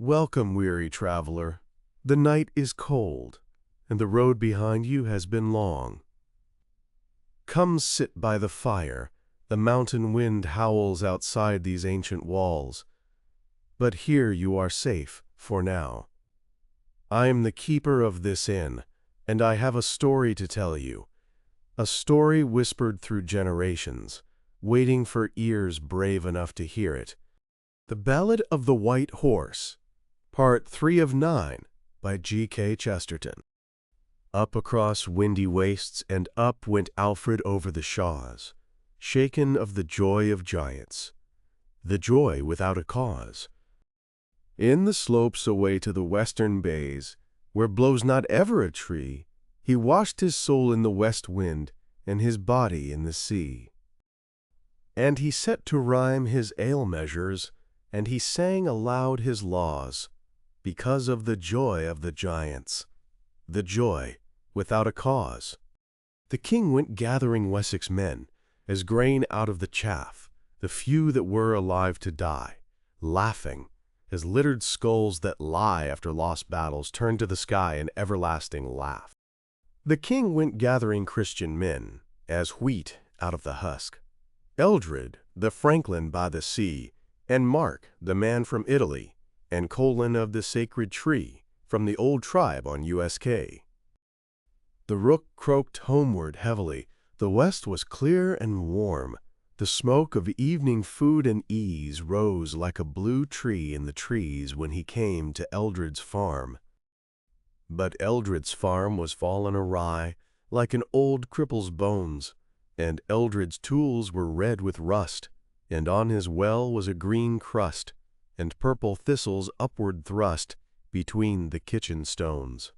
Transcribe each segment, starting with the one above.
Welcome, weary traveler. The night is cold, and the road behind you has been long. Come sit by the fire. The mountain wind howls outside these ancient walls. But here you are safe, for now. I am the keeper of this inn, and I have a story to tell you. A story whispered through generations, waiting for ears brave enough to hear it. The Ballad of the White Horse, Part 3 of 9, by G.K. Chesterton. Up across windy wastes and up went Alfred over the shaws, shaken of the joy of giants, the joy without a cause. In the slopes away to the western bays, where blows not ever a tree, he washed his soul in the west wind and his body in the sea. And he set to rhyme his ale measures, and he sang aloud his laws, because of the joy of the giants, the joy without a cause. The king went gathering Wessex men, as grain out of the chaff, the few that were alive to die, laughing, as littered skulls that lie after lost battles turn to the sky in everlasting laugh. The king went gathering Christian men, as wheat out of the husk. Eldred, the franklin by the sea, and Mark, the man from Italy, and Colin of the sacred tree, from the old tribe on USK. The rook croaked homeward heavily. The west was clear and warm. The smoke of evening food and ease rose like a blue tree in the trees when he came to Eldred's farm. But Eldred's farm was fallen awry, like an old cripple's bones, and Eldred's tools were red with rust, and on his well was a green crust, and purple thistles upward thrust between the kitchen stones.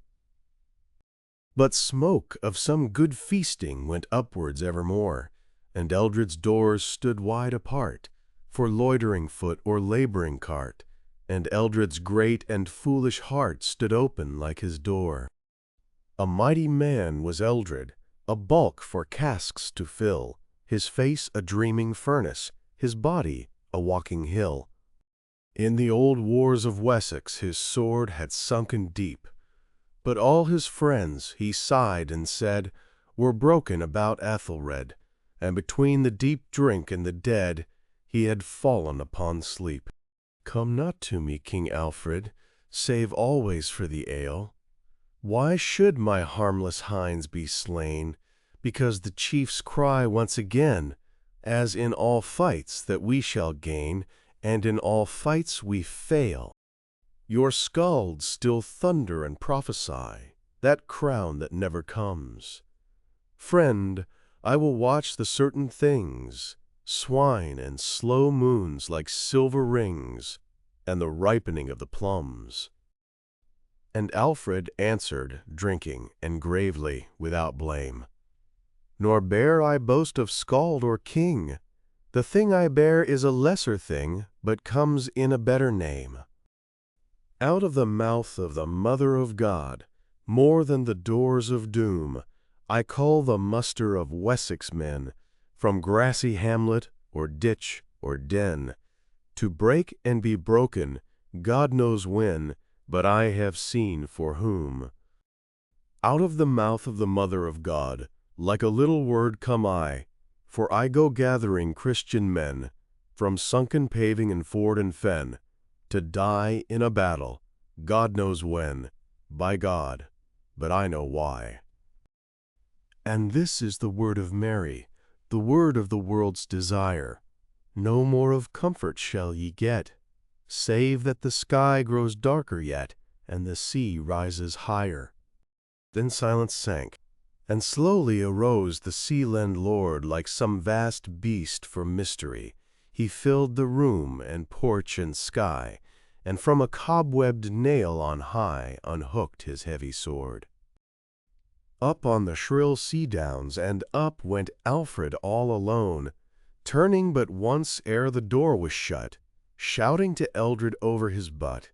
But smoke of some good feasting went upwards evermore, and Eldred's doors stood wide apart, for loitering foot or laboring cart, and Eldred's great and foolish heart stood open like his door. A mighty man was Eldred, a bulk for casks to fill, his face a dreaming furnace, his body a walking hill. In the old wars of Wessex his sword had sunken deep, but all his friends, he sighed and said, were broken about Ethelred, and between the deep drink and the dead he had fallen upon sleep. Come not to me, King Alfred, save always for the ale. Why should my harmless hinds be slain, because the chiefs cry once again, as in all fights that we shall gain, and in all fights we fail? Your skalds still thunder and prophesy, that crown that never comes. Friend, I will watch the certain things, swine and slow moons like silver rings, and the ripening of the plums. And Alfred answered, drinking, and gravely, without blame, Nor bear I boast of skald or king. The thing I bear is a lesser thing, but comes in a better name. Out of the mouth of the Mother of God, more than the doors of doom, I call the muster of Wessex men, from grassy hamlet, or ditch, or den, to break and be broken, God knows when, but I have seen for whom. Out of the mouth of the Mother of God, like a little word come I, for I go gathering Christian men, from sunken paving and ford and fen, to die in a battle, God knows when, by God, but I know why. And this is the word of Mary, the word of the world's desire. No more of comfort shall ye get, save that the sky grows darker yet, and the sea rises higher. Then silence sank, and slowly arose the sea-land lord like some vast beast for mystery. He filled the room and porch and sky, and from a cobwebbed nail on high unhooked his heavy sword. Up on the shrill sea downs and up went Alfred all alone, turning but once ere the door was shut, shouting to Eldred over his butt,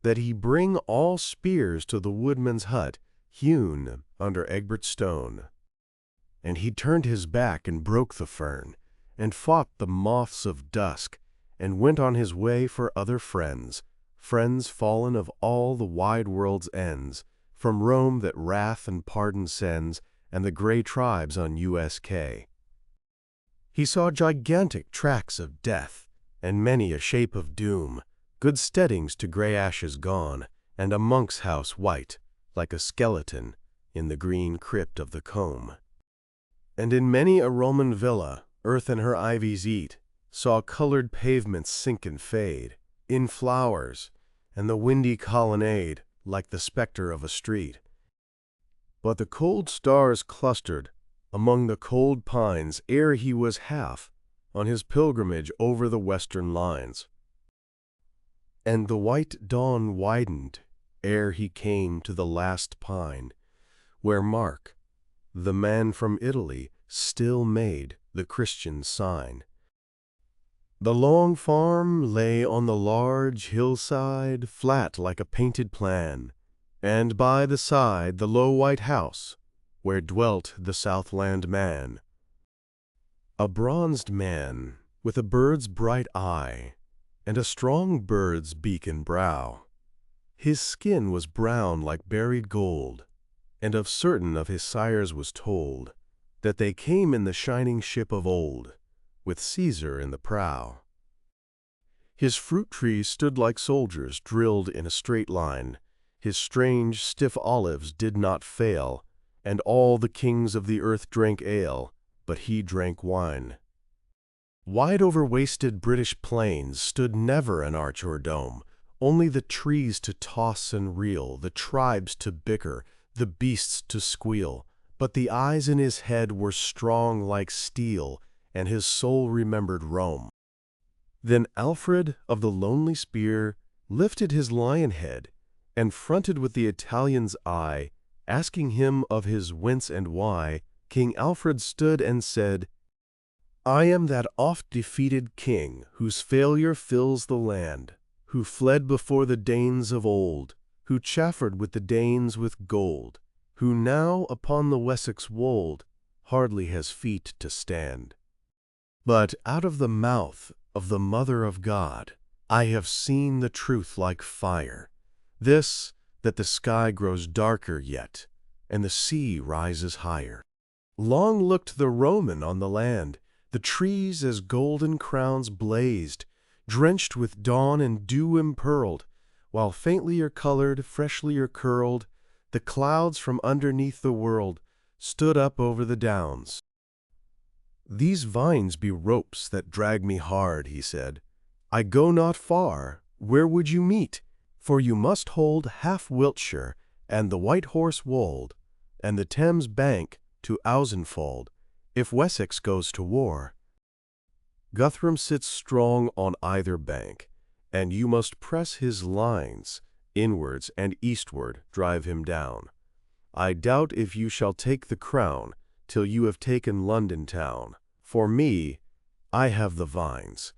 that he bring all spears to the woodman's hut, hewn under Egbert stone. And he turned his back and broke the fern, and fought the moths of dusk, and went on his way for other friends, friends fallen of all the wide world's ends, from Rome that wrath and pardon sends, and the gray tribes on USK. He saw gigantic tracks of death, and many a shape of doom, good steadings to gray ashes gone, and a monk's house white, like a skeleton, in the green crypt of the combe. And in many a Roman villa, earth and her ivies eat, saw colored pavements sink and fade, in flowers, and the windy colonnade, like the specter of a street. But the cold stars clustered among the cold pines ere he was half on his pilgrimage over the western lines. And the white dawn widened ere he came to the last pine, where Mark, the man from Italy, still made the Christian sign. The long farm lay on the large hillside, flat like a painted plan, and by the side the low white house, where dwelt the Southland man. A bronzed man, with a bird's bright eye, and a strong bird's beak and brow. His skin was brown like buried gold, and of certain of his sires was told, that they came in the shining ship of old, with Caesar in the prow. His fruit trees stood like soldiers drilled in a straight line, his strange, stiff olives did not fail, and all the kings of the earth drank ale, but he drank wine. Wide over wasted British plains stood never an arch or dome, only the trees to toss and reel, the tribes to bicker, the beasts to squeal, but the eyes in his head were strong like steel, and his soul remembered Rome. Then Alfred of the lonely spear lifted his lion head, and fronted with the Italian's eye, asking him of his whence and why, King Alfred stood and said, I am that oft-defeated king, whose failure fills the land, who fled before the Danes of old, who chaffered with the Danes with gold, who now upon the Wessex wold hardly has feet to stand. But out of the mouth of the Mother of God I have seen the truth like fire, this, that the sky grows darker yet, and the sea rises higher. Long looked the Roman on the land, the trees as golden crowns blazed, drenched with dawn and dew impearled, while faintlier colored, freshlier curled, the clouds from underneath the world stood up over the downs. These vines be ropes that drag me hard, he said. I go not far, where would you meet? For you must hold half Wiltshire, and the White Horse Wold, and the Thames bank to Ausenfold, if Wessex goes to war. Guthrum sits strong on either bank, and you must press his lines, inwards and eastward drive him down. I doubt if you shall take the crown till you have taken London town. For me, I have the vines.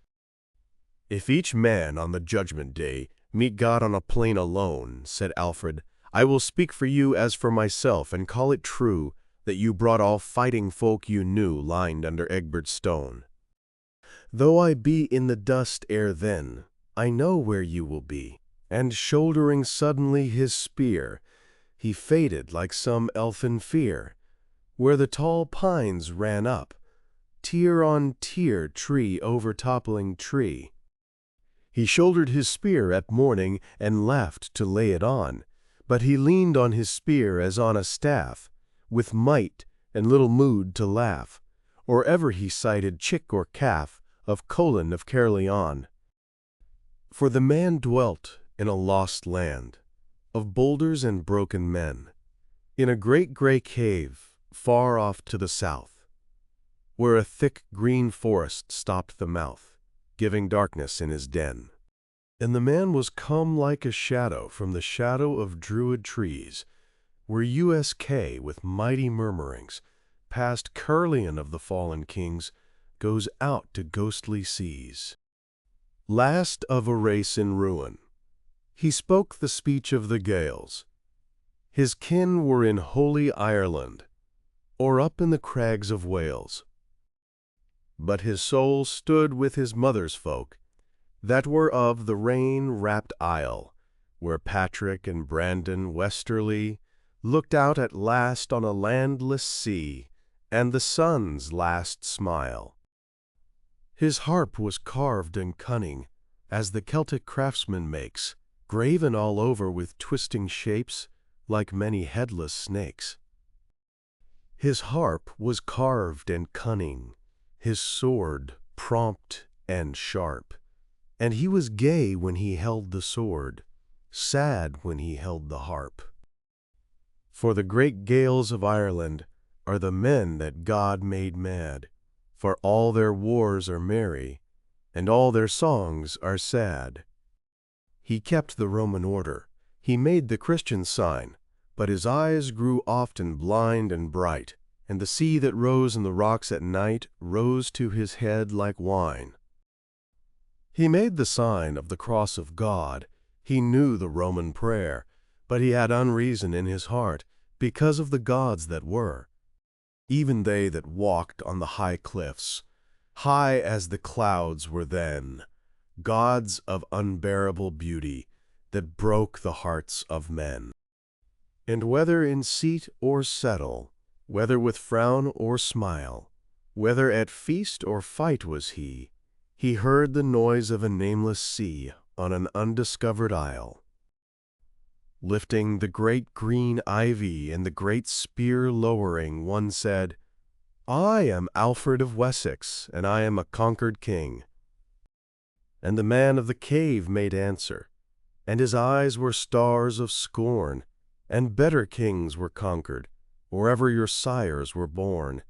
If each man on the judgment day meet God on a plain alone, said Alfred, I will speak for you as for myself, and call it true that you brought all fighting folk you knew lined under Egbert's stone. Though I be in the dust ere then, I know where you will be. And shouldering suddenly his spear, he faded like some elfin fear, where the tall pines ran up, tier on tier, tree over toppling tree. He shouldered his spear at morning and laughed to lay it on, but he leaned on his spear as on a staff, with might and little mood to laugh, or ever he sighted chick or calf of Colin of Caerleon. For the man dwelt in a lost land, of boulders and broken men, in a great gray cave far off to the south, where a thick green forest stopped the mouth, giving darkness in his den. And the man was come like a shadow from the shadow of druid trees, where USK with mighty murmurings, past Caerleon of the fallen kings, goes out to ghostly seas. Last of a race in ruin, he spoke the speech of the Gaels. His kin were in holy Ireland, or up in the crags of Wales. But his soul stood with his mother's folk, that were of the rain-wrapped isle, where Patrick and Brandon Westerly looked out at last on a landless sea, and the sun's last smile. His harp was carved and cunning, as the Celtic craftsman makes, graven all over with twisting shapes, like many headless snakes. His harp was carved and cunning, his sword prompt and sharp, and he was gay when he held the sword, sad when he held the harp. For the great Gaels of Ireland are the men that God made mad, for all their wars are merry, and all their songs are sad. He kept the Roman order, he made the Christian sign, but his eyes grew often blind and bright, and the sea that rose in the rocks at night rose to his head like wine. He made the sign of the cross of God, he knew the Roman prayer, but he had unreason in his heart, because of the gods that were, even they that walked on the high cliffs, high as the clouds were then, gods of unbearable beauty, that broke the hearts of men. And whether in seat or settle, whether with frown or smile, whether at feast or fight was he heard the noise of a nameless sea on an undiscovered isle. Lifting the great green ivy and the great spear lowering, one said, "I am Alfred of Wessex, and I am a conquered king." And the man of the cave made answer, and his eyes were stars of scorn, and better kings were conquered, or ever your sires were born.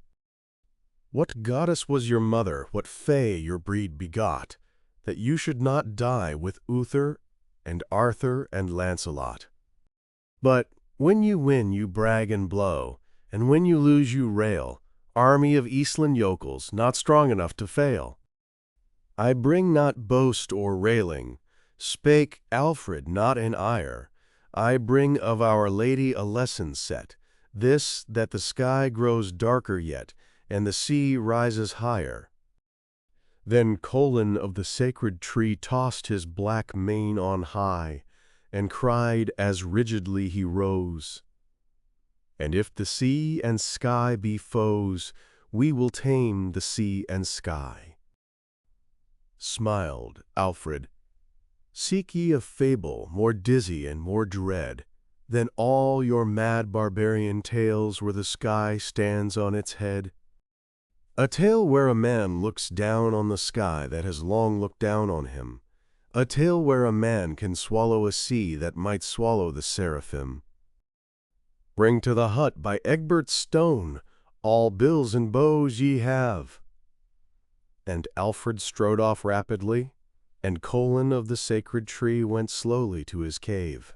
What goddess was your mother, what fay your breed begot, that you should not die with Uther and Arthur and Lancelot? But when you win you brag and blow, and when you lose you rail, army of Eastland yokels, not strong enough to fail. I bring not boast or railing, spake Alfred not in ire, I bring of Our Lady a lesson set, this that the sky grows darker yet, and the sea rises higher. Then Colin of the sacred tree tossed his black mane on high, and cried as rigidly he rose, "And if the sea and sky be foes, we will tame the sea and sky." Smiled Alfred, "Seek ye a fable more dizzy and more dread than all your mad barbarian tales where the sky stands on its head? A tale where a man looks down on the sky that has long looked down on him, a tale where a man can swallow a sea that might swallow the seraphim. Bring to the hut by Egbert's stone all bills and bows ye have." And Alfred strode off rapidly, and Colin of the sacred tree went slowly to his cave.